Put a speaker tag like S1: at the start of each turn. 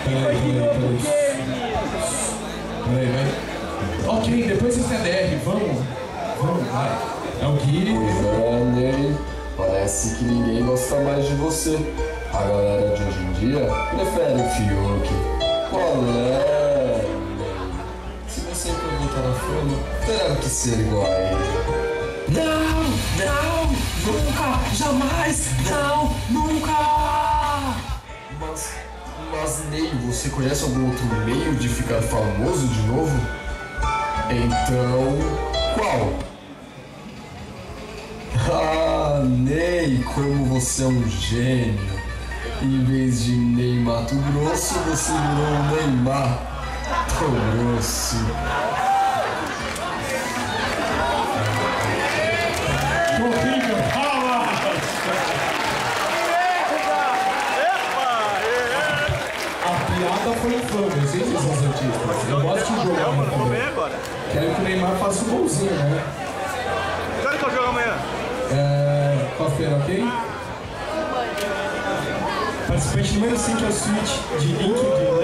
S1: Peraí, vai. Ok, depois você CDR, vamos, vai. É o Gui.
S2: Ney, parece que ninguém gosta mais de você. A galera de hoje em dia prefere o Fiuk. Qual é, Ney? Se você aproveitar a fama, terá que ser igual a ele.
S1: Não, nunca, jamais, não, nunca.
S2: Mas Ney, você conhece algum outro meio de ficar famoso de novo? Então, qual? Ah, Ney, como você é um gênio. Em vez de Ney Mato Grosso, você virou um Neymar tão grosso.
S1: A piada foi infame, vocês são os artistas. Eu gosto de jogar amanhã. Quero que o Neymar faça um golzinho, né?
S3: Quero que eu jogo amanhã.
S1: Quarta-feira, ok?
S4: Participante número 5 é o Switch de LinkedIn.